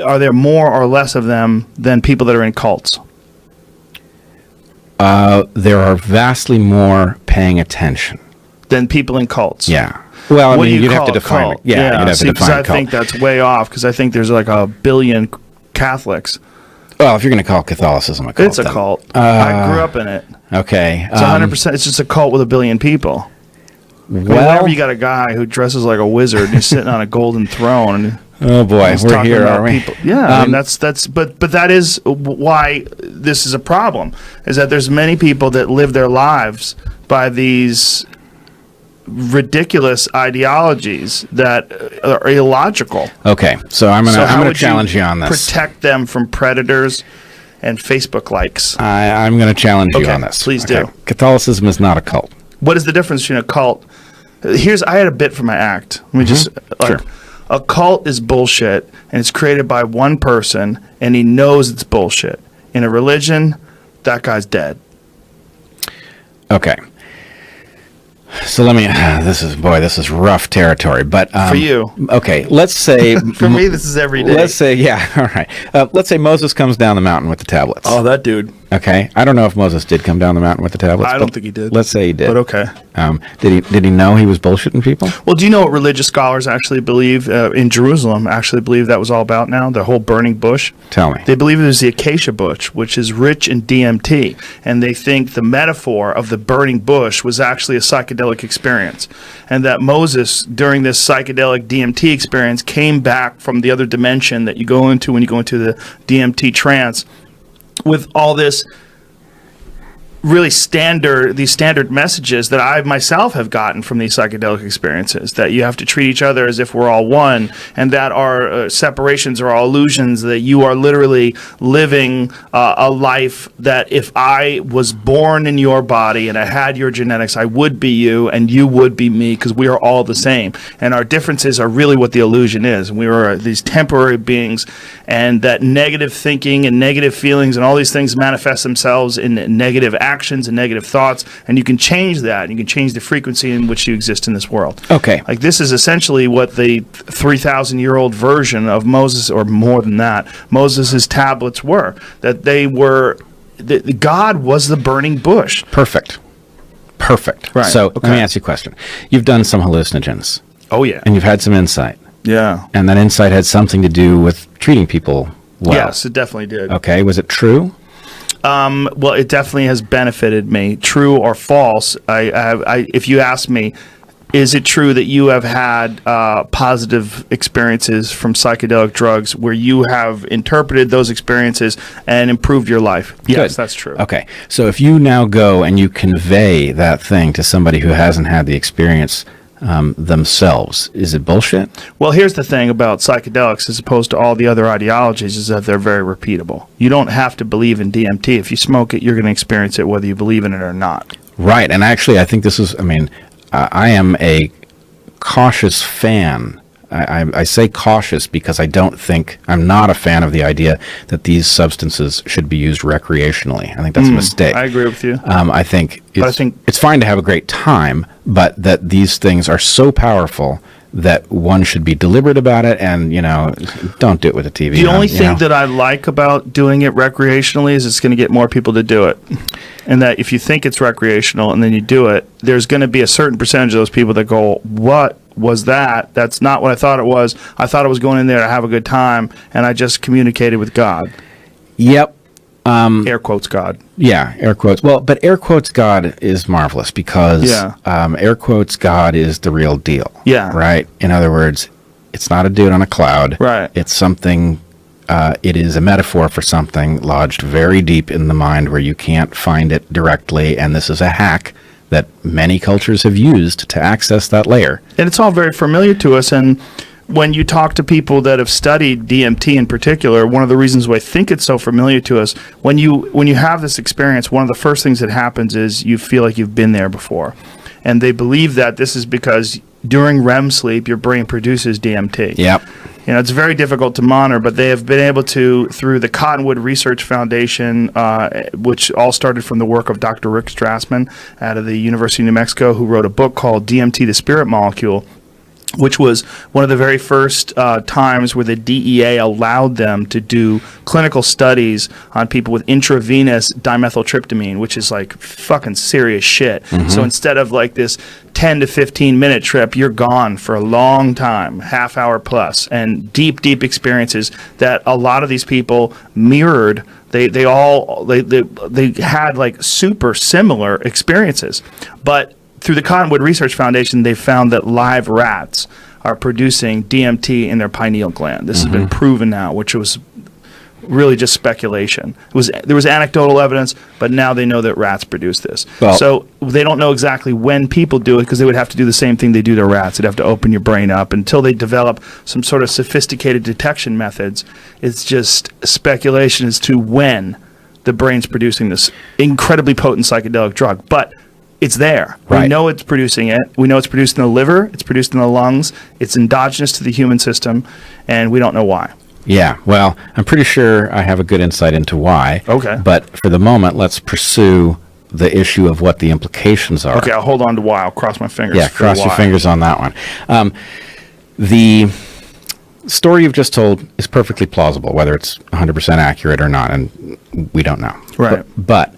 Are there more or less of them than people that are in cults? There are vastly more paying attention Than people in cults? Yeah. Well, I What do mean, you you'd have call to a define cult? it. Yeah, you'd have to because define I a cult. think that's way off, because I think there's like 1 billion Catholics. Well, if you're going to call Catholicism a cult, It's a then- cult. I grew up in it. Okay. It's 100%. It's just a cult with 1 billion people. Whenever you got a guy who dresses like a wizard and he's sitting on a golden throne. And oh boy, he's we're talking here, about are we? people. Yeah, I mean, but that is why this is a problem. Is that there's many people that live their lives by these ridiculous ideologies that are illogical. Okay, so I'm how going to would challenge you on this. Protect them from predators and Facebook likes. I'm going to challenge you Okay, on this. please do. Catholicism is not a cult. What is the difference between a cult? I had a bit for my act. Let me just Sure. A cult is bullshit, and it's created by one person, and he knows it's bullshit. In a religion, that guy's dead. Okay. So let me. This is rough territory. But For you. okay. Let's say For me, this is every day. Let's say, yeah, all right. Let's say Moses comes down the mountain with the tablets. Oh, that dude. Okay. I don't know if Moses did come down the mountain with the tablets. I don't think he did. Let's say he did. But okay. Did he know he was bullshitting people? Well, do you know what religious scholars actually believe in Jerusalem actually believe that was all about now? The whole burning bush? Tell me. They believe it was the acacia bush, which is rich in DMT. And they think the metaphor of the burning bush was actually a psychedelic experience. And that Moses, during this psychedelic DMT experience, came back from the other dimension that you go into when you go into the DMT trance with all this really these standard messages that I myself have gotten from these psychedelic experiences, that you have to treat each other as if we're all one, and that our separations are all illusions, that you are literally living a life that if I was born in your body and I had your genetics, I would be you and you would be me, because we are all the same. And our differences are really what the illusion is. We are these temporary beings, and that negative thinking and negative feelings and all these things manifest themselves in negative actions and negative thoughts, and you can change that. You can change the frequency in which you exist in this world. Okay. Like, this is essentially what the 3,000-year-old version of Moses, or more than that, Moses' tablets were. That they were, God was the burning bush. Perfect. Right. So Okay. let me ask you a question. You've done some hallucinogens. Oh, yeah. And you've had some insight. Yeah. And that insight had something to do with treating people well. Yes, it definitely did. Okay. Was it true? Well, it definitely has benefited me. True or false, if you ask me, is it true that you have had positive experiences from psychedelic drugs where you have interpreted those experiences and improved your life? Yes, Good. that's true. Okay. So if you now go and you convey that thing to somebody who hasn't had the experience themselves, is it bullshit? Well, here's the thing about psychedelics as opposed to all the other ideologies, is that they're very repeatable. You don't have to believe in DMT. If you smoke it, you're going to experience it whether you believe in it or not. Right. And actually, I think this is, I am a cautious fan. I say cautious because I'm not a fan of the idea that these substances should be used recreationally. I think that's a mistake. I agree with you. I think it's fine to have a great time, but that these things are so powerful that one should be deliberate about it, and don't do it with a TV. The only thing that I like about doing it recreationally is it's going to get more people to do it. And that if you think it's recreational and then you do it, there's going to be a certain percentage of those people that go, what was that? That's not what I thought it was. I thought I was going in there to have a good time, and I just communicated with God. Yep. Air quotes God. Yeah, air quotes. Well, but air quotes God is marvelous because air quotes God is the real deal. Yeah. Right? In other words, it's not a dude on a cloud. Right. It's something, it is a metaphor for something lodged very deep in the mind where you can't find it directly, and this is a hack that many cultures have used to access that layer. And it's all very familiar to us, and when you talk to people that have studied DMT in particular, one of the reasons why I think it's so familiar to us, when you have this experience, one of the first things that happens is you feel like you've been there before. And they believe that this is because during REM sleep, your brain produces DMT. Yep. It's very difficult to monitor, but they have been able to, through the Cottonwood Research Foundation, which all started from the work of Dr. Rick Strassman out of the University of New Mexico, who wrote a book called DMT, the Spirit Molecule. which was one of the very first times where the DEA allowed them to do clinical studies on people with intravenous dimethyltryptamine, which is like fucking serious shit. So instead of like this 10 to 15 minute trip, you're gone for a long time, half hour plus, and deep experiences that a lot of these people mirrored. They had like super similar experiences, but through the Cottonwood Research Foundation, they found that live rats are producing DMT in their pineal gland. This has been proven now, which was really just speculation. There was anecdotal evidence, but now they know that rats produce this. Well, so they don't know exactly when people do it, because they would have to do the same thing they do to rats. They'd have to open your brain up. Until they develop some sort of sophisticated detection methods, it's just speculation as to when the brain's producing this incredibly potent psychedelic drug. But it's there. Right. We know it's producing it. We know it's produced in the liver. It's produced in the lungs. It's endogenous to the human system, and we don't know why. Yeah, well, I'm pretty sure I have a good insight into why. Okay. But for the moment, let's pursue the issue of what the implications are. Okay, I'll hold on to why. I'll cross my fingers. Yeah, cross your fingers on that one. The story you've just told is perfectly plausible, whether it's 100% accurate or not, and we don't know. Right. But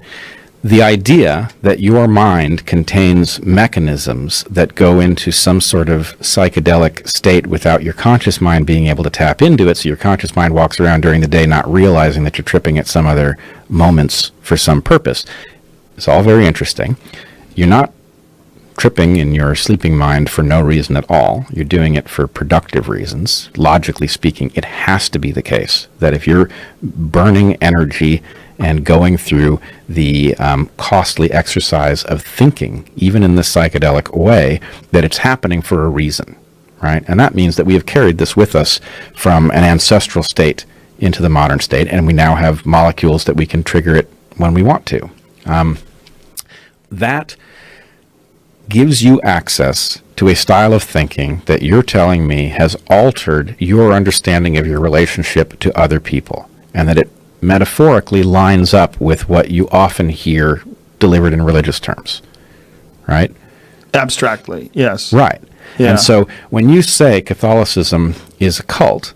the idea that your mind contains mechanisms that go into some sort of psychedelic state without your conscious mind being able to tap into it, so your conscious mind walks around during the day not realizing that you're tripping at some other moments for some purpose, it's all very interesting. You're not tripping in your sleeping mind for no reason at all. You're doing it for productive reasons. Logically speaking, it has to be the case that if you're burning energy and going through the costly exercise of thinking, even in this psychedelic way, that it's happening for a reason, right? And that means that we have carried this with us from an ancestral state into the modern state, and we now have molecules that we can trigger it when we want to. That gives you access to a style of thinking that you're telling me has altered your understanding of your relationship to other people, and that it metaphorically lines up with what you often hear delivered in religious terms, right? Abstractly, yes. Right. Yeah. And so when you say Catholicism is a cult,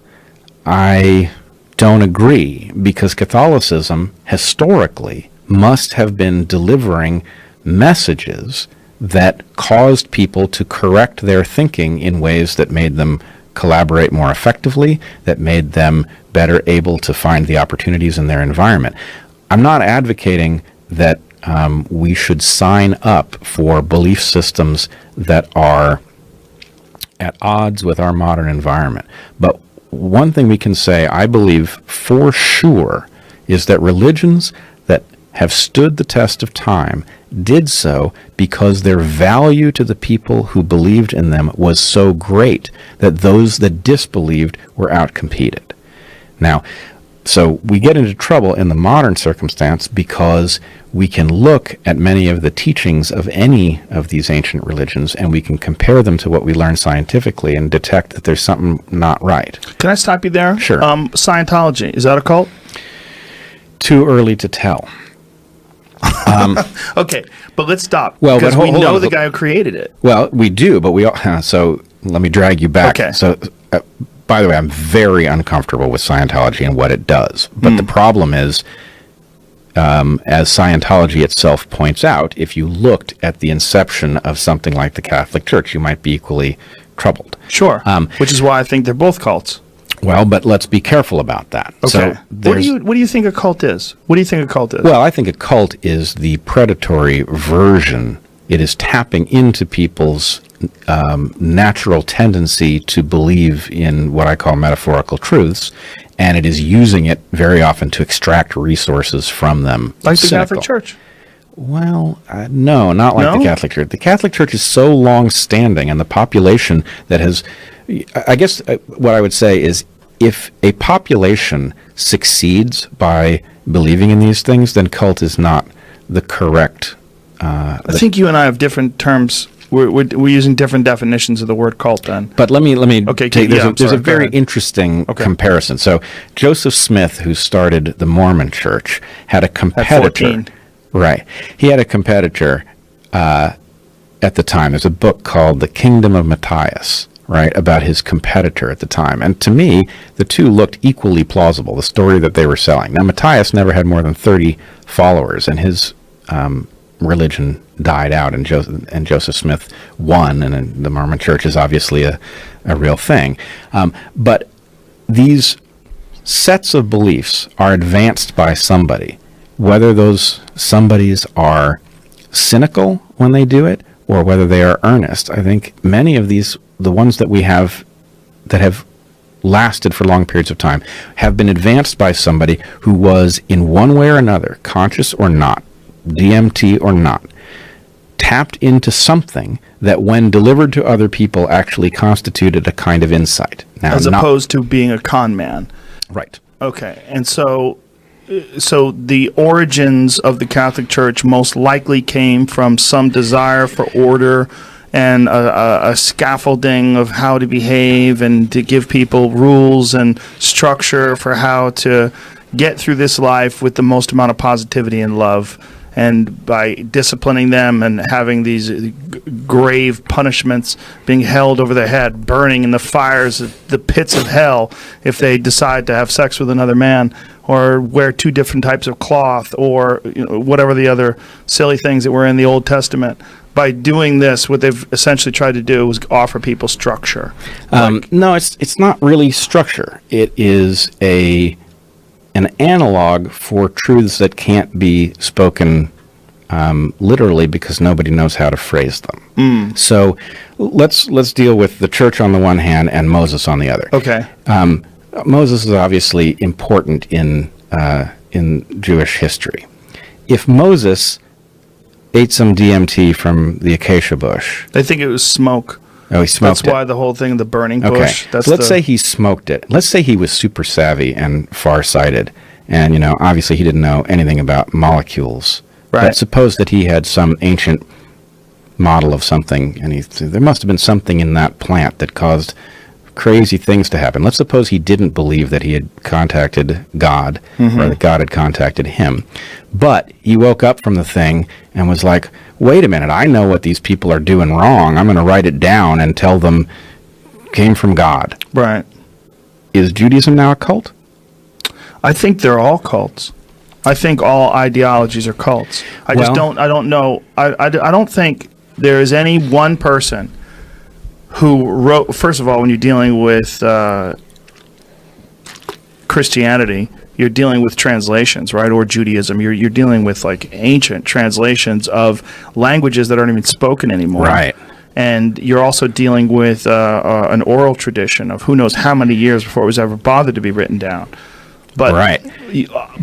I don't agree, because Catholicism historically must have been delivering messages that caused people to correct their thinking in ways that made them collaborate more effectively, that made them better able to find the opportunities in their environment. I'm not advocating that we should sign up for belief systems that are at odds with our modern environment. But one thing we can say, I believe for sure, is that religions that have stood the test of time did so because their value to the people who believed in them was so great that those that disbelieved were outcompeted. Now, so we get into trouble in the modern circumstance because we can look at many of the teachings of any of these ancient religions and we can compare them to what we learn scientifically and detect that there's something not right. Can I stop you there? Sure. Scientology, is that a cult? Too early to tell. Okay, but let's stop. Well, because but we know the guy who created it. Well, we do, but we all, so let me drag you back. Okay. So, by the way, I'm very uncomfortable with Scientology and what it does. But the problem is, as Scientology itself points out, if you looked at the inception of something like the Catholic Church, you might be equally troubled. Sure. Which is why I think they're both cults. Well, but let's be careful about that. Okay. So what do you think a cult is? What do you think a cult is? Well, I think a cult is the predatory version. It is tapping into people's natural tendency to believe in what I call metaphorical truths, and it is using it very often to extract resources from them. Like the Catholic Church? Well, no, not like the Catholic Church. The Catholic Church is so long-standing, and the population that has... I guess what I would say is if a population succeeds by believing in these things, then cult is not the correct... I think you and I have different terms. We're using different definitions of the word cult then. But let me okay, take, there's a very ahead. Interesting comparison. So Joseph Smith, who started the Mormon Church, had a competitor. At 14. Right. He had a competitor at the time. There's a book called The Kingdom of Matthias. right, about his competitor at the time. And to me, the two looked equally plausible, the story that they were selling. Now, Matthias never had more than 30 followers, and his religion died out, and Joseph Smith won, and then the Mormon Church is obviously a real thing. But these sets of beliefs are advanced by somebody, whether those somebodies are cynical when they do it or whether they are earnest. I think many of these, the ones that we have that have lasted for long periods of time, have been advanced by somebody who was, in one way or another, conscious or not, DMT or not, tapped into something that, when delivered to other people, actually constituted a kind of insight. Now, as opposed to being a con man. Right. Okay. And so the origins of the Catholic Church most likely came from some desire for order and a scaffolding of how to behave and to give people rules and structure for how to get through this life with the most amount of positivity and love. And by disciplining them and having these grave punishments being held over their head, burning in the fires, the pits of hell, if they decide to have sex with another man, or wear two different types of cloth, or whatever the other silly things that were in the Old Testament. By doing this, what they've essentially tried to do was offer people structure. No, it's not really structure. It is an analog for truths that can't be spoken literally because nobody knows how to phrase them. So let's deal with the church on the one hand and Moses on the other. Okay. Moses is obviously important in Jewish history. If Moses ate some DMT from the acacia bush, They think it was smoke. Oh, he smoked it. That's why the whole thing, the burning bush. Okay. So let's say he smoked it. Let's say he was super savvy and farsighted, and obviously he didn't know anything about molecules. Right. But suppose that he had some ancient model of something, and there must have been something in that plant that caused crazy things to happen. Let's suppose he didn't believe that he had contacted God, or that God had contacted him. But he woke up from the thing and was like, wait a minute, I know what these people are doing wrong. I'm going to write it down and tell them came from God. Right. Is Judaism now a cult? I think they're all cults. I think all ideologies are cults. I don't know. I don't think there is any one person who wrote, first of all, when you're dealing with Christianity, you're dealing with translations, right? Or Judaism. You're dealing with like ancient translations of languages that aren't even spoken anymore. Right. And you're also dealing with an oral tradition of who knows how many years before it was ever bothered to be written down. But,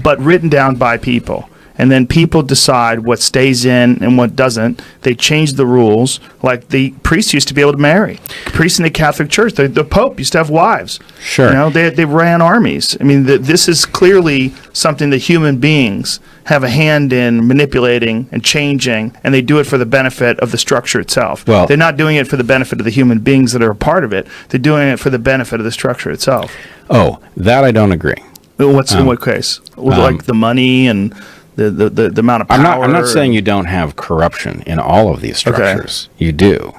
but written down by people. And then people decide what stays in and what doesn't. They change the rules. Like the priests used to be able to marry. Priests in the Catholic Church, the Pope used to have wives. Sure. They ran armies. I mean, this is clearly something that human beings have a hand in manipulating and changing, and they do it for the benefit of the structure itself. Well, they're not doing it for the benefit of the human beings that are a part of it. They're doing it for the benefit of the structure itself. Oh, that I don't agree. What's in what case? Like the money and the amount of power? I'm not saying you don't have corruption in all of these structures. Okay. You do.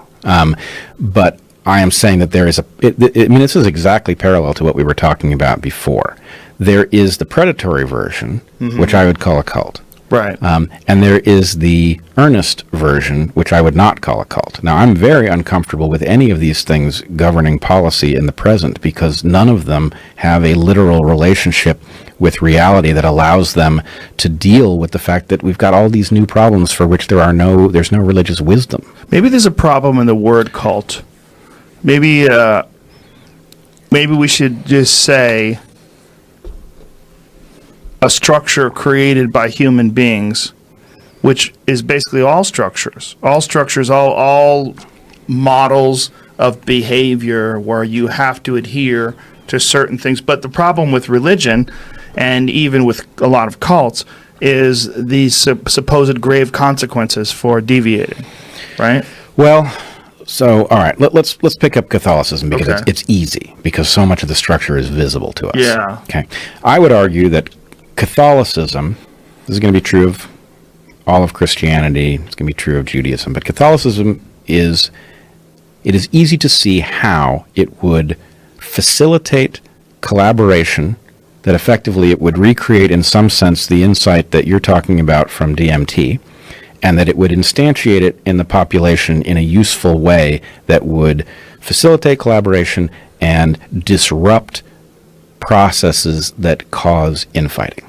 But I am saying that there is this is exactly parallel to what we were talking about before. There is the predatory version, which I would call a cult. Right. And there is the earnest version, which I would not call a cult. Now, I'm very uncomfortable with any of these things governing policy in the present because none of them have a literal relationship with reality that allows them to deal with the fact that we've got all these new problems for which there's no religious wisdom. Maybe there's a problem in the word cult. Maybe we should just say a structure created by human beings, which is basically all structures, all models of behavior where you have to adhere to certain things. But the problem with religion, and even with a lot of cults, is these supposed grave consequences for deviating, right? Well, so all right, let's pick up Catholicism because it's easy because so much of the structure is visible to us. Yeah. Okay. I would argue that Catholicism, this is going to be true of all of Christianity, it's going to be true of Judaism, but Catholicism is it is easy to see how it would facilitate collaboration, that effectively it would recreate in some sense the insight that you're talking about from DMT, and that it would instantiate it in the population in a useful way that would facilitate collaboration and disrupt processes that cause infighting.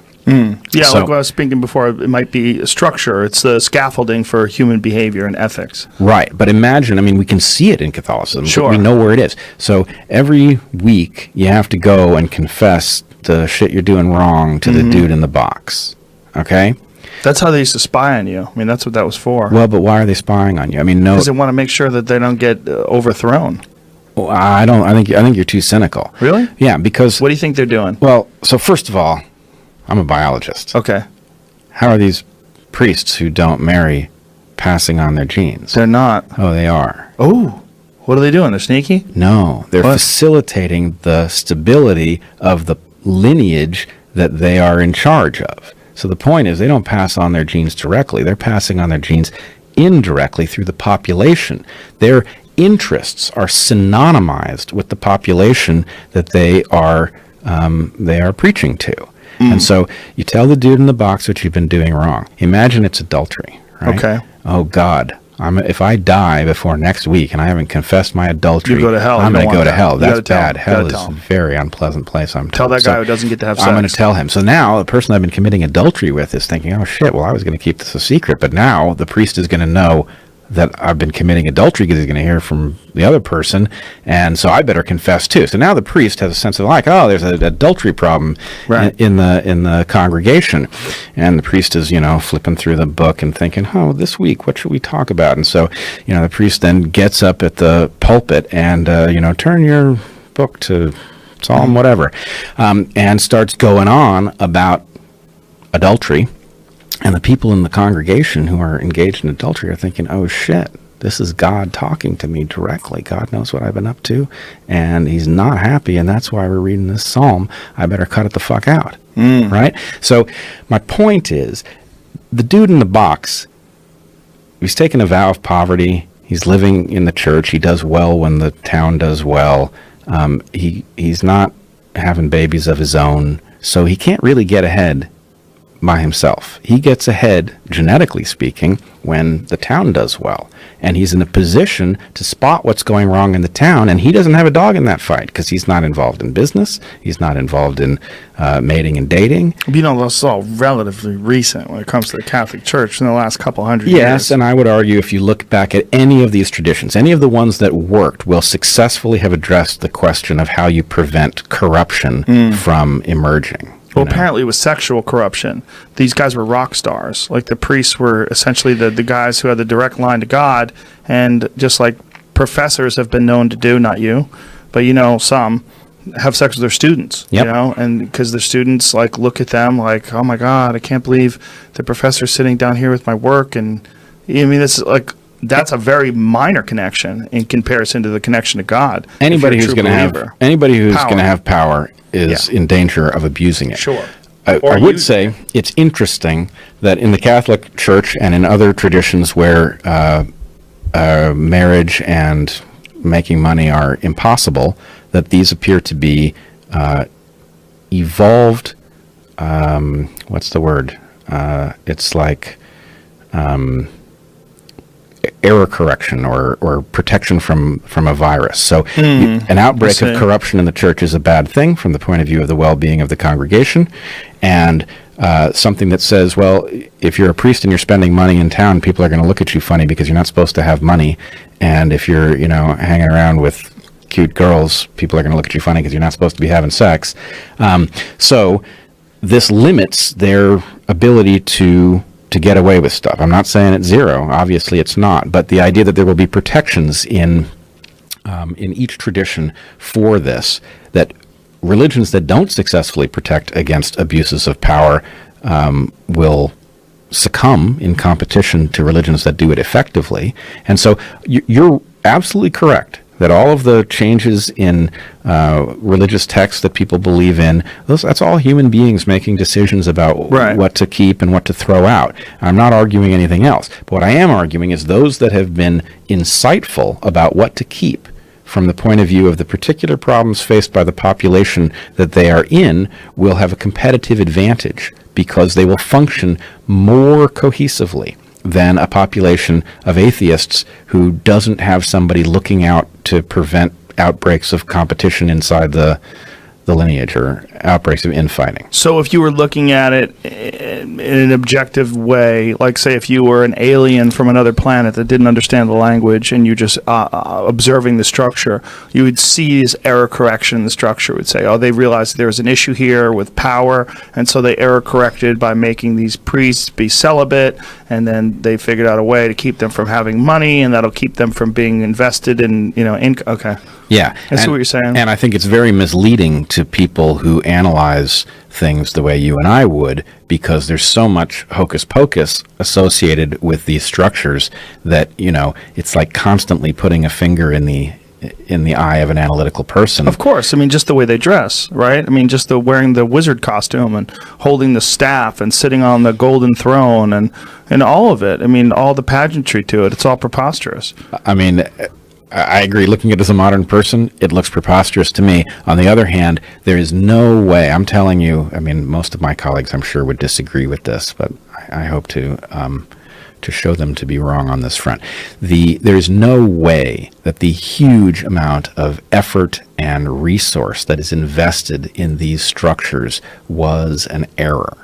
Yeah, So- like what I was speaking before, it might be a structure. It's the scaffolding for human behavior and ethics. Right, but imagine, I mean, we can see it in Catholicism. Sure. We know where it is. So every week you have to go and confess the shit you're doing wrong to the dude in the box. Okay? That's how they used to spy on you. I mean, that's what that was for. Well, but why are they spying on you? I mean, no, Because they want to make sure that they don't get overthrown. I don't. I think you're too cynical. Really? Yeah, because What do you think they're doing? well, so first of all, I'm a biologist. Okay. How are these priests who don't marry passing on their genes? They're not. Oh, they are. Oh, what are they doing? They're sneaky? No, they're What? facilitating the stability of the lineage that they are in charge of. So the point is, they don't pass on their genes directly. They're passing on their genes indirectly through the population. Their interests are synonymized with the population that they are preaching to. And so you tell the dude in the box what you've been doing wrong. Imagine it's adultery, right? Okay. Oh God, if I die before next week and I haven't confessed my adultery, You go to hell. I'm You don't going to go want to that. hell. You That's gotta tell bad. him. Hell Gotta is tell a him. very unpleasant place. I'm Tell told. that guy who doesn't get to have sex. I'm going to tell him. So now the person I've been committing adultery with is thinking, oh shit, well I was going to keep this a secret, but now the priest is going to know that I've been committing adultery because he's going to hear from the other person, and so I better confess too. So now the priest has a sense of like, oh, there's an adultery problem Right. in the congregation, and the priest is flipping through the book and thinking, oh, this week what should we talk about? And so the priest then gets up at the pulpit and turn your book to Psalm whatever, and starts going on about adultery. And the people in the congregation who are engaged in adultery are thinking, oh shit, this is God talking to me directly. God knows what I've been up to, and he's not happy, and that's why we're reading this psalm. I better cut it the fuck out. Right? So my point is, the dude in the box, he's taken a vow of poverty. He's living in the church. He does well when the town does well. He's not having babies of his own, so he can't really get ahead by himself. He gets ahead, genetically speaking, when the town does well. And he's in a position to spot what's going wrong in the town, and he doesn't have a dog in that fight because he's not involved in business. He's not involved in mating and dating. That's all relatively recent when it comes to the Catholic Church in the last couple hundred years. Yes, and I would argue if you look back at any of these traditions, any of the ones that worked will successfully have addressed the question of how you prevent corruption from emerging. Well, apparently it was sexual corruption. These guys were rock stars. Like the priests were essentially the guys who had the direct line to God, and just like professors have been known to do, not you, but some have sex with their students. Yep. And because the students look at them like, oh my God, I can't believe the professor's sitting down here with my work, and this is that's a very minor connection in comparison to the connection to God. Anybody who's going to Power. have power is in danger of abusing it. Sure. I Or would using say it's interesting that in the Catholic Church and in other traditions where marriage and making money are impossible, that these appear to be evolved. What's the word? It's like error correction or protection from a virus. So an outbreak of corruption in the church is a bad thing from the point of view of the well-being of the congregation, and something that says, well, if you're a priest and you're spending money in town, people are going to look at you funny because you're not supposed to have money, and if you're hanging around with cute girls, people are going to look at you funny because you're not supposed to be having sex. So this limits their ability to get away with stuff. I'm not saying it's zero. Obviously, it's not. But the idea that there will be protections in each tradition for this, that religions that don't successfully protect against abuses of power will succumb in competition to religions that do it effectively. And so you're absolutely correct that all of the changes in religious texts that people believe in, that's all human beings making decisions about what to keep and what to throw out. I'm not arguing anything else. But what I am arguing is those that have been insightful about what to keep from the point of view of the particular problems faced by the population that they are in will have a competitive advantage because they will function more cohesively than a population of atheists who doesn't have somebody looking out to prevent outbreaks of competition inside the lineage or outbreaks of infighting. So if you were looking at it in an objective way, like say if you were an alien from another planet that didn't understand the language and you're just observing the structure, you would see this error correction in the structure. It would say, oh, they realized there was an issue here with power, and so they error corrected by making these priests be celibate, and then they figured out a way to keep them from having money, and that'll keep them from being invested in, okay. Yeah. That's what you're saying. And I think it's very misleading to people who analyze things the way you and I would, because there's so much hocus pocus associated with these structures that, it's like constantly putting a finger in the eye of an analytical person. Of course. I mean, just the way they dress, right? I mean, just the wearing the wizard costume and holding the staff and sitting on the golden throne and all of it. I mean, all the pageantry to it. It's all preposterous. I mean, I agree. Looking at it as a modern person, it looks preposterous to me. On the other hand, there is no way, I'm telling you, I mean, most of my colleagues, I'm sure, would disagree with this, but I hope to show them to be wrong on this front. There is no way that the huge amount of effort and resource that is invested in these structures was an error.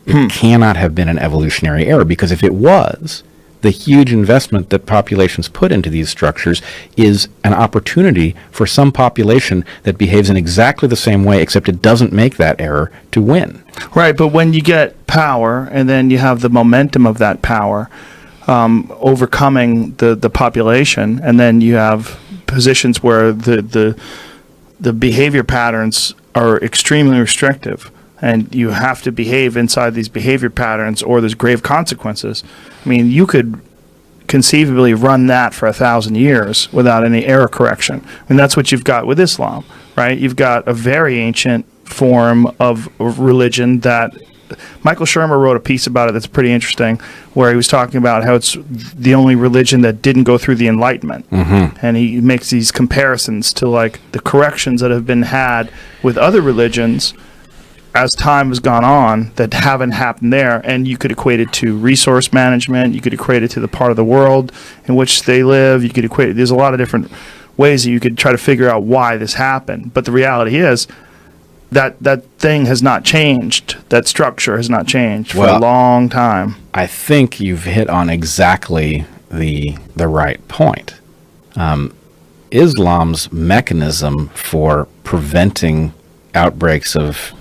It cannot have been an evolutionary error, because if it was, the huge investment that populations put into these structures is an opportunity for some population that behaves in exactly the same way, except it doesn't make that error, to win. Right, but when you get power and then you have the momentum of that power overcoming the population, and then you have positions where the behavior patterns are extremely restrictive, and you have to behave inside these behavior patterns or there's grave consequences. I mean, you could conceivably run that for 1,000 years without any error correction. I mean, that's what you've got with Islam, right? You've got a very ancient form of religion that Michael Shermer wrote a piece about it that's pretty interesting, where he was talking about how it's the only religion that didn't go through the Enlightenment. And he makes these comparisons to like the corrections that have been had with other religions as time has gone on that haven't happened there. And you could equate it to resource management. You could equate it to the part of the world in which they live. You could equate it. There's a lot of different ways that you could try to figure out why this happened. But the reality is that thing has not changed. That structure has not changed for a long time. I think you've hit on exactly the right point. Islam's mechanism for preventing outbreaks of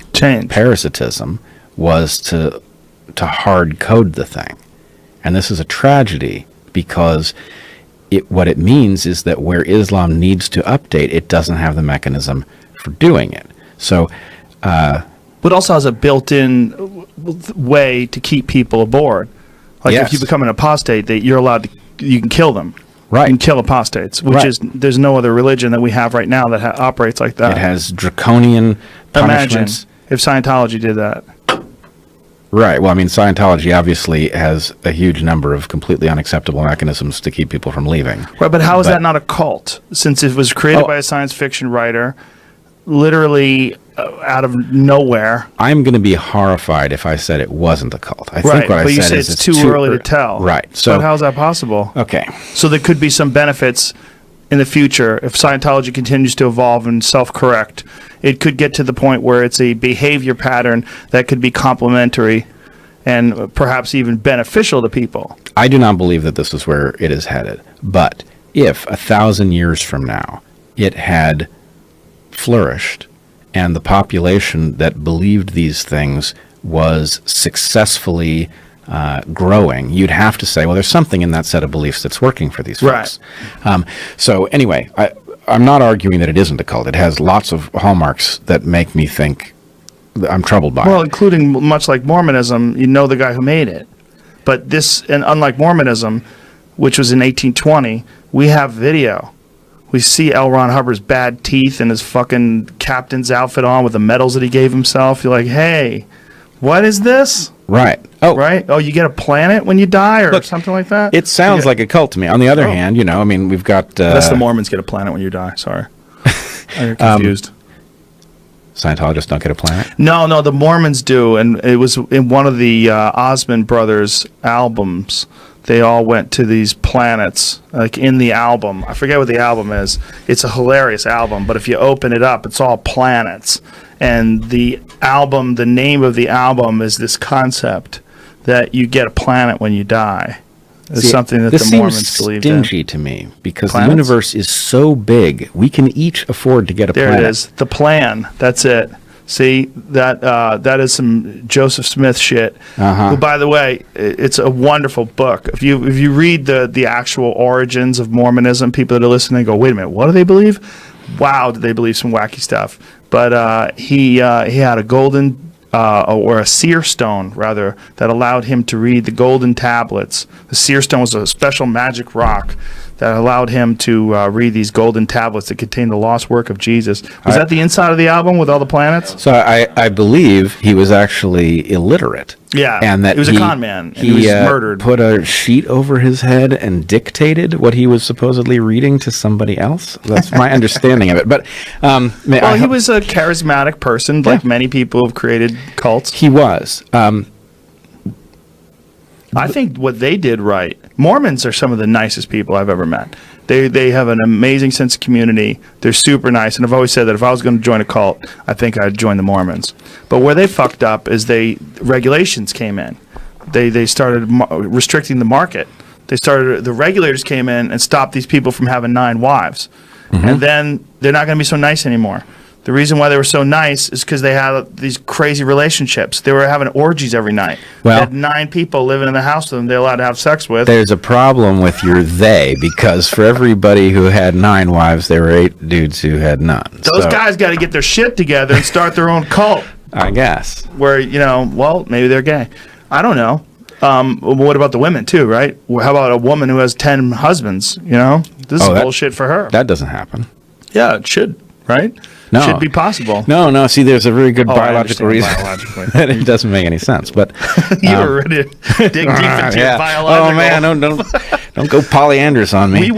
parasitism was to hard code the thing. And this is a tragedy, because what it means is that where Islam needs to update, it doesn't have the mechanism for doing it. So, but also has a built-in way to keep people aboard. Like if you become an apostate, that you're allowed to, you can kill them. Right. You can kill apostates, which is, there's no other religion that we have right now that operates like that. It has draconian punishments. Imagine if Scientology did that. Right. Well, I mean, Scientology obviously has a huge number of completely unacceptable mechanisms to keep people from leaving. Right, but how is that not a cult? Since it was created by a science fiction writer, literally out of nowhere. I'm going to be horrified if I said it wasn't a cult. I right, think what but I you said say is it's too early to tell. Right. So, but how's that possible? Okay. So there could be some benefits in the future if Scientology continues to evolve and self-correct. It could get to the point where it's a behavior pattern that could be complementary and perhaps even beneficial to people. I do not believe that this is where it is headed. But if 1,000 years from now it had flourished and the population that believed these things was successfully growing, you'd have to say, well, there's something in that set of beliefs that's working for these folks. Right. So anyway, I'm not arguing that it isn't a cult. It has lots of hallmarks that make me think I'm troubled by it. Well, including, much like Mormonism, you know the guy who made it. But this, and unlike Mormonism, which was in 1820, we have video. We see L. Ron Hubbard's bad teeth and his fucking captain's outfit on with the medals that he gave himself. You're like, hey, what is this? Right. Oh, Right? Oh, you get a planet when you die or something like that? It sounds like a cult to me. On the other hand, I mean, we've got... That's the Mormons get a planet when you die. Sorry. I'm confused. Scientologists don't get a planet? No, the Mormons do. And it was in one of the Osmond Brothers albums. They all went to these planets, like in the album. I forget what the album is. It's a hilarious album, but if you open it up, it's all planets. And the name of the album is this concept that you get a planet when you die. It's something that the Mormons believe in. This seems stingy to me, because the universe is so big, we can each afford to get a planet. There it is. The plan. That's it. See, that is some Joseph Smith shit. Who, by the way, it's a wonderful book. If you read the actual origins of Mormonism, people that are listening go, wait a minute, what do they believe? Wow, do they believe some wacky stuff? But he had a golden or a seer stone, rather, that allowed him to read the golden tablets. The seer stone was a special magic rock that allowed him to read these golden tablets that contained the lost work of Jesus. Was that the inside of the album with all the planets? So I believe he was actually illiterate. Yeah, and that he was a con man, and he was murdered. Put a sheet over his head and dictated what he was supposedly reading to somebody else. That's my understanding of it. But he was a charismatic person, like many people who have created cults. He was. I think what they did right. Mormons are some of the nicest people I've ever met. They have an amazing sense of community. They're super nice, and I've always said that if I was going to join a cult, I think I'd join the Mormons. But where they fucked up is regulations came in. They started restricting the market. The regulators came in and stopped these people from having 9 wives. And then they're not going to be so nice anymore. The reason why they were so nice is because they had these crazy relationships. They were having orgies every night. Well, they had 9 people living in the house with them they're allowed to have sex with. There's a problem with your they, because for everybody who had 9 wives, there were 8 dudes who had none. Those guys got to get their shit together and start their own cult. I guess. Where, maybe they're gay. I don't know. What about the women, too, right? How about a woman who has 10 husbands, This is bullshit for her. That doesn't happen. Yeah, it should, right? No. Should be possible. No. See, there's a very good biological reason that it doesn't make any sense. But you were ready to dig deep into your biological. Oh man, don't go polyandrous on me.